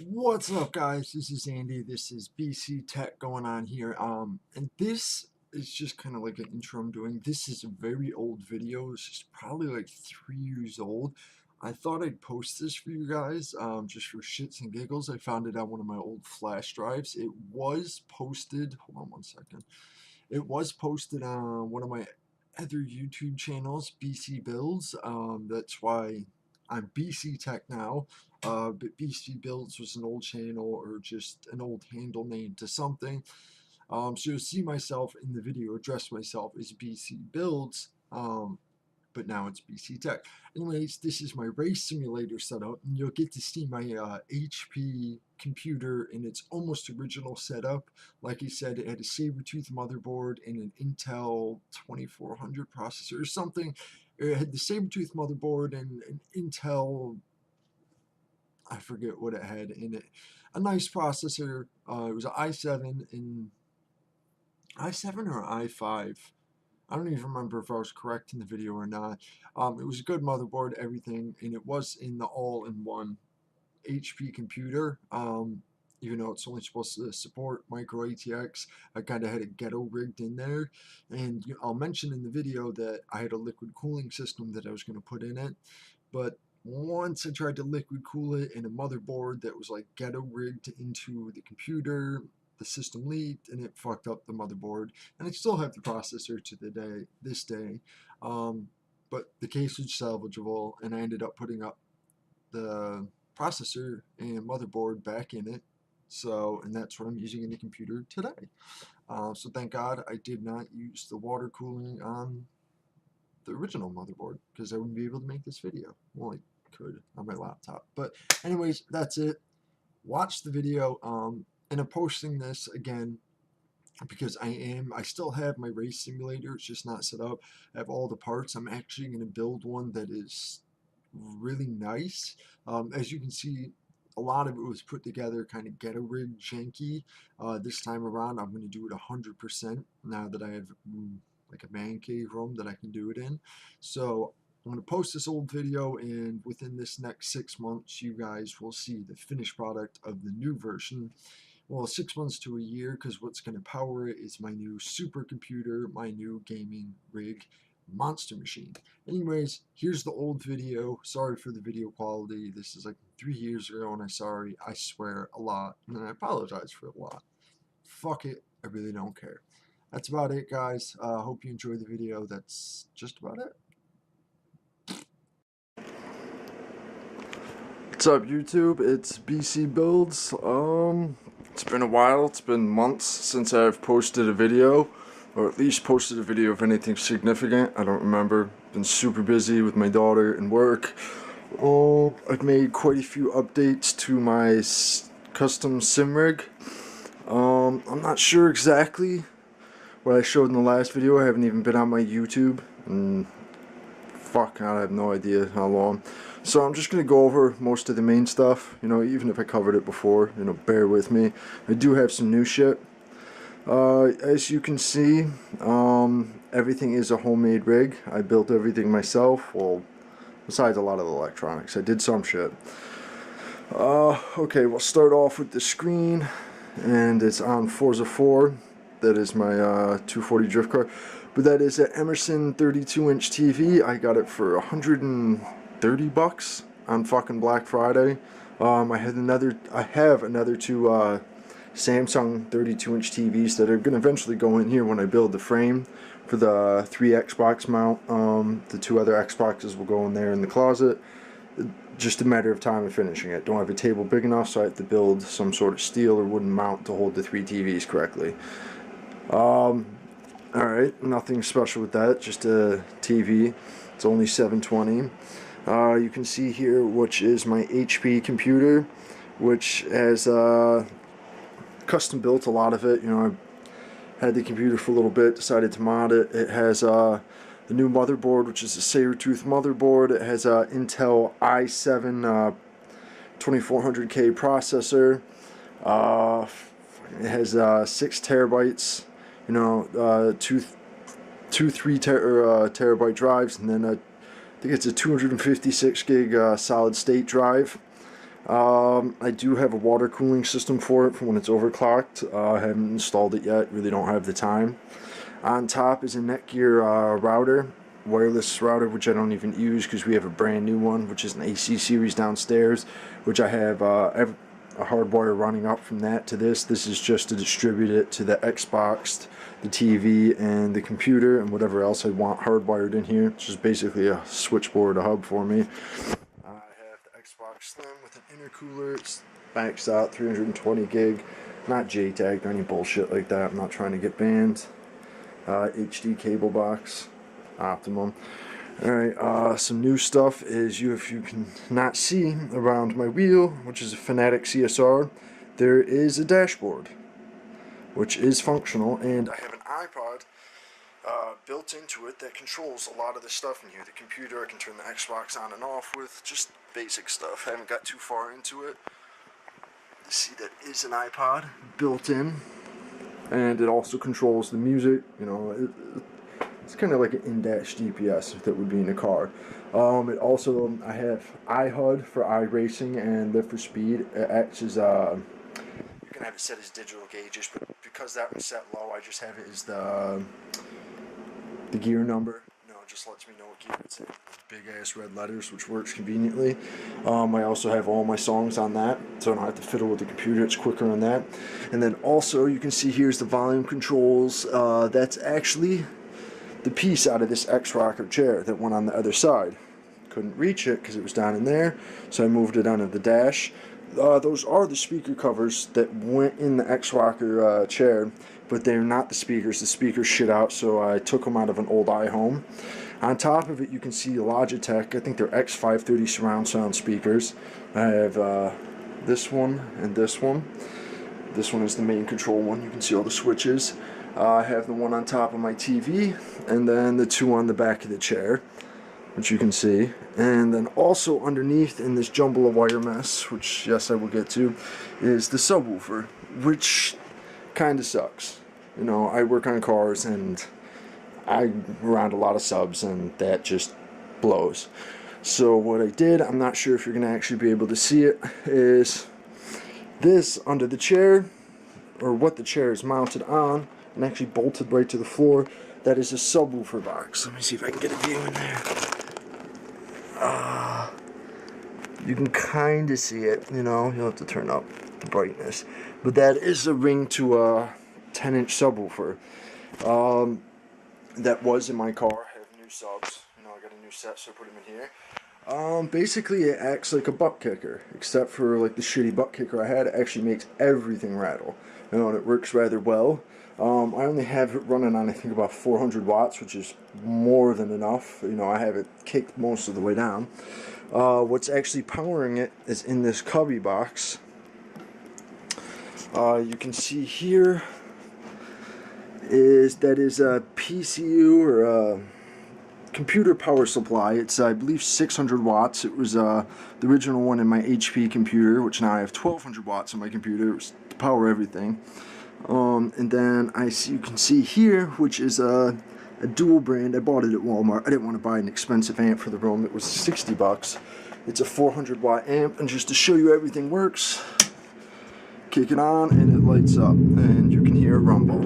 What's up, guys? This is Andy. This is BC Tech going on here. And this is just kind of like an intro I'm doing. This is a very old video. It's probably like 3 years old. I thought I'd post this for you guys, just for shits and giggles. I found it on one of my old flash drives. It was posted. Hold on one second. It was posted on one of my other YouTube channels, BC Builds. That's why I'm BC Tech now. But BC Builds was an old channel or just an old handle name to something. So you'll see myself in the video address myself as BC Builds. But now it's BC Tech. Anyways, this is my race simulator setup, and you'll get to see my HP computer in its almost original setup. Like I said, it had a Sabertooth motherboard and an Intel 2400 processor or something. It had the Sabertooth motherboard and an Intel, I forget what it had in it. A nice processor. It was an i7 or i5. I don't even remember if I was correct in the video or not. It was a good motherboard, everything, and it was in the all-in-one HP computer. Even though it's only supposed to support micro ATX, I kind of had it ghetto rigged in there. And I'll mention in the video that I had a liquid cooling system that I was going to put in it. But once I tried to liquid cool it in a motherboard that was like ghetto rigged into the computer, the system leaked and it fucked up the motherboard. And I still have the processor to this day. But the case was salvageable, and I ended up putting up the processor and motherboard back in it. So, and that's what I'm using in the computer today. So thank God I did not use the water cooling on the original motherboard, because I wouldn't be able to make this video. Well, I could on my laptop. But anyways, that's it. Watch the video. And I'm posting this again because I still have my race simulator. It's just not set up. I have all the parts. I'm actually going to build one that is really nice. As you can see, a lot of it was put together kind of ghetto rig janky. This time around, I'm going to do it 100% now that I have like a man cave room that I can do it in. So I'm going to post this old video, and within this next 6 months, you guys will see the finished product of the new version. Well, 6 months to a year, because what's going to power it is my new supercomputer, my new gaming rig, Monster Machine. Anyways, here's the old video. Sorry for the video quality. This is like 3 years ago, and I swear a lot, and I apologize for a lot. Fuck it, I really don't care. That's about it, guys. Hope you enjoyed the video. That's just about it. What's up, YouTube? It's BC Builds. It's been a while. It's been months since I've posted a video, or at least posted a video of anything significant. I don't remember. Been super busy with my daughter and work. I've made quite a few updates to my custom sim rig. I'm not sure exactly what I showed in the last video. I haven't even been on my YouTube, and fuck, I have no idea how long. So I'm just going to go over most of the main stuff, even if I covered it before, bear with me. I do have some new shit. As you can see, everything is a homemade rig. I built everything myself, well, besides a lot of the electronics. I did some shit. Okay, we'll start off with the screen, and it's on Forza 4. That is my 240 drift car. But that is an Emerson 32-inch TV. I got it for $130 on fucking Black Friday. I have another two Samsung 32-inch TVs that are going to eventually go in here when I build the frame for the 3 Xbox mount. The 2 other Xboxes will go in there in the closet. Just a matter of time of finishing it. Don't have a table big enough, so I have to build some sort of steel or wooden mount to hold the 3 TVs correctly. Alright, nothing special with that, just a TV. It's only 720. You can see here, which is my HP computer, which has custom built a lot of it. I had the computer for a little bit, decided to mod it. It has the new motherboard, which is a Sabertooth motherboard. It has a Intel i7 2400K processor. It has 6 terabytes. Two 3 terabyte drives, and then I think it's a 256 gig solid state drive. I do have a water cooling system for it for when it's overclocked. I haven't installed it yet, really don't have the time. On top is a Netgear router, wireless router, which I don't even use because we have a brand new one, which is an AC series downstairs, which I have a hard wire running up from that to this. This is just to distribute it to the Xbox, the TV, and the computer, and whatever else I want hardwired in here. It's just basically a switchboard, a hub for me. I have the Xbox Slim with an intercooler. It's maxed out 320 gig, not JTAG or any bullshit like that. I'm not trying to get banned. HD cable box, Optimum. Alright, some new stuff is if you can not see around my wheel, which is a Fanatec CSR, there is a dashboard, which is functional, and I have an iPod built into it that controls a lot of the stuff in here. The computer, I can turn the Xbox on and off with, just basic stuff. I haven't got too far into it. You see, that is an iPod built in, and it also controls the music. You know, it's kind of like an in-dash GPS that would be in a car. It also, I have iHUD for iRacing and Live for Speed. It acts as you can have it set as digital gauges, but because that one's set low, I just have it as the gear number. You know, it just lets me know what gear it's in. Big ass red letters, which works conveniently. I also have all my songs on that, so I don't have to fiddle with the computer. It's quicker on that. And then also, you can see here's the volume controls. That's actually the piece out of this X-Rocker chair that went on the other side. Couldn't reach it because it was down in there, so I moved it onto the dash. Those are the speaker covers that went in the X-Rocker chair, but they're not the speakers. The speakers shit out, so I took them out of an old iHome. On top of it, you can see Logitech. I think they're X530 surround sound speakers. I have this one and this one. This one is the main control one. You can see all the switches. I have the one on top of my TV, and then the two on the back of the chair, which you can see. And then also underneath in this jumble of wire mess, which yes I will get to, is the subwoofer, which kind of sucks. You know, I work on cars and I'm around a lot of subs, and that just blows. So what I did, I'm not sure if you're going to actually be able to see it, is this under the chair, or what the chair is mounted on, and actually bolted right to the floor. That is a subwoofer box. Let me see if I can get a view in there. You can kind of see it, you know, you'll have to turn up the brightness. But that is a ring to a 10-inch subwoofer. That was in my car. I have new subs. You know, I got a new set, so I put them in here. Basically it acts like a butt kicker, except for like the shitty butt kicker I had. It actually makes everything rattle. You know, and it works rather well. I only have it running on, I think, about 400 watts, which is more than enough. You know, I have it kicked most of the way down. What's actually powering it is in this cubby box. You can see here is a PCU, or a computer power supply. It's, I believe, 600 watts. It was the original one in my HP computer, which now I have 1200 watts on my computer. It was to power everything. And then you can see here, which is a dual brand. I bought it at Walmart. I didn't want to buy an expensive amp for the room. It was 60 bucks. It's a 400 watt amp, and just to show you everything works, kick it on and it lights up, and you can hear it rumble.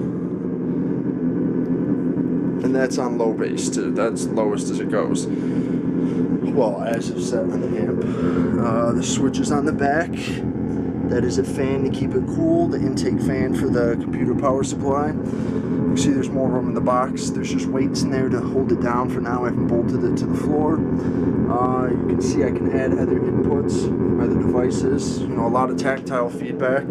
And that's on low bass too. That's the lowest as it goes. Well, as it's set on the amp. The switch is on the back. That is a fan to keep it cool, the intake fan for the computer power supply. You see there's more room in the box. There's just weights in there to hold it down for now. I haven't bolted it to the floor. You can see I can add other inputs, other devices. You know, a lot of tactile feedback.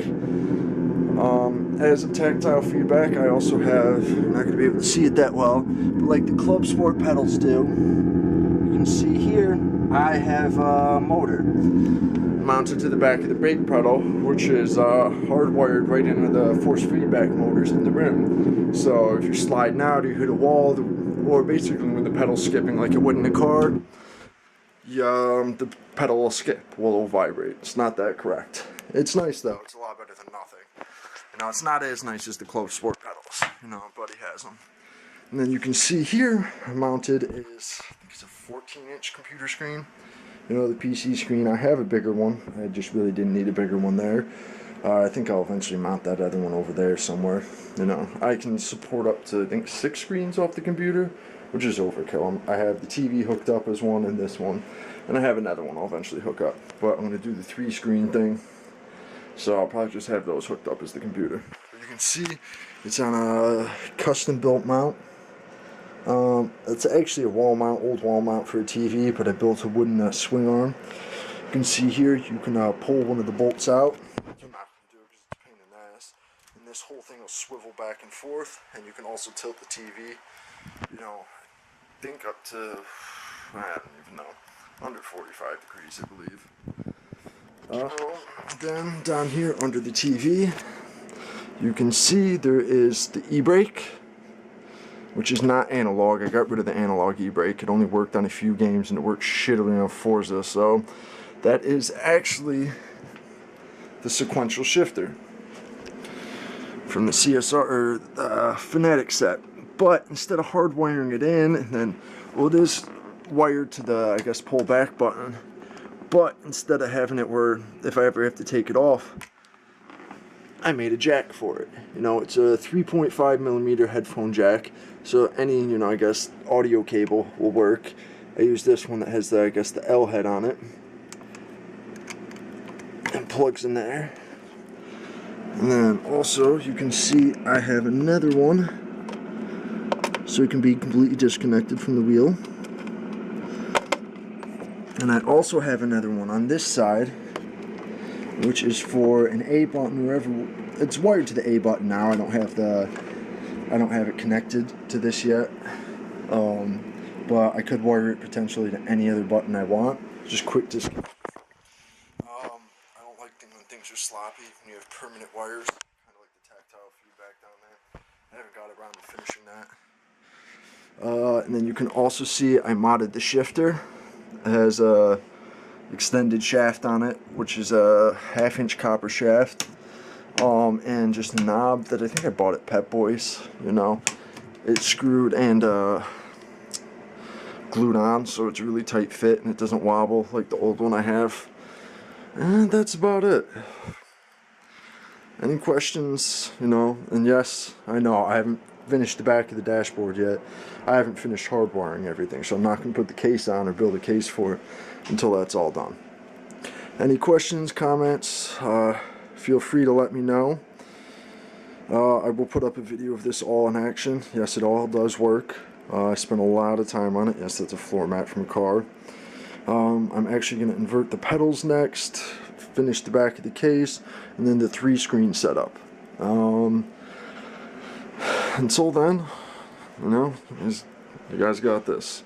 As a tactile feedback, I also have, you're not going to be able to see it that well, but like the Club Sport pedals do, you can see here, I have a motor mounted to the back of the brake pedal, which is hardwired right into the force feedback motors in the rim. So if you're sliding out or you hit a wall, or basically when the pedal's skipping like it would in a car, the pedal will skip, well, it'll vibrate. It's not that correct. It's nice though, it's a lot better than nothing. You know, it's not as nice as the Club Sport pedals, you know, buddy has them. And then you can see here, mounted is, I think it's a 14-inch computer screen. You know, the PC screen, I have a bigger one. I just really didn't need a bigger one there. I think I'll eventually mount that other one over there somewhere. You know, I can support up to, I think, 6 screens off the computer, which is overkill. I have the TV hooked up as one and this one, and I have another one I'll eventually hook up. But I'm going to do the 3 screen thing, so I'll probably just have those hooked up as the computer. But you can see it's on a custom built mount. It's actually a wall mount, old wall mount for a TV, but I built a wooden swing arm. You can see here, you can pull one of the bolts out. I'm not going to do it because it's a pain in the ass. And this whole thing will swivel back and forth, and you can also tilt the TV, you know, I think up to, I don't even know, under 45 degrees, I believe. Then down here under the TV, you can see there is the e-brake, which is not analog. I got rid of the analog e-brake. It only worked on a few games, and it works shittily on Forza, so that is actually the sequential shifter from the CSR or Fanatic set. But instead of hardwiring it in, and then, well, it is wired to the, I guess, pull back button, but instead of having it where if I ever have to take it off, I made a jack for it. You know, it's a 3.5mm headphone jack, so any, you know, I guess, audio cable will work. I use this one that has the, I guess, the L head on it, and plugs in there. And then also, you can see I have another one, so it can be completely disconnected from the wheel. And I also have another one on this side, which is for an A button wherever. It's wired to the A button now. I don't have it connected to this yet. But I could wire it potentially to any other button I want. Just quick disconnect. I don't like when things are sloppy when you have permanent wires. Kind of like the tactile feedback down there. I haven't got around to finishing that. And then you can also see I modded the shifter. It has a extended shaft on it, which is a 1/2-inch copper shaft, and just a knob that I think I bought at Pep Boys. You know, it's screwed and glued on, so it's a really tight fit and it doesn't wobble like the old one I have. And that's about it. Any questions? You know, and yes, I know I haven't finished the back of the dashboard yet. I haven't finished hardwiring everything, so I'm not going to put the case on or build a case for it until that's all done. Any questions, comments, feel free to let me know. I will put up a video of this all in action. Yes, it all does work. I spent a lot of time on it. Yes, that's a floor mat from a car. I'm actually going to invert the pedals next, finish the back of the case, and then the 3-screen setup. Until then, you know, you guys got this.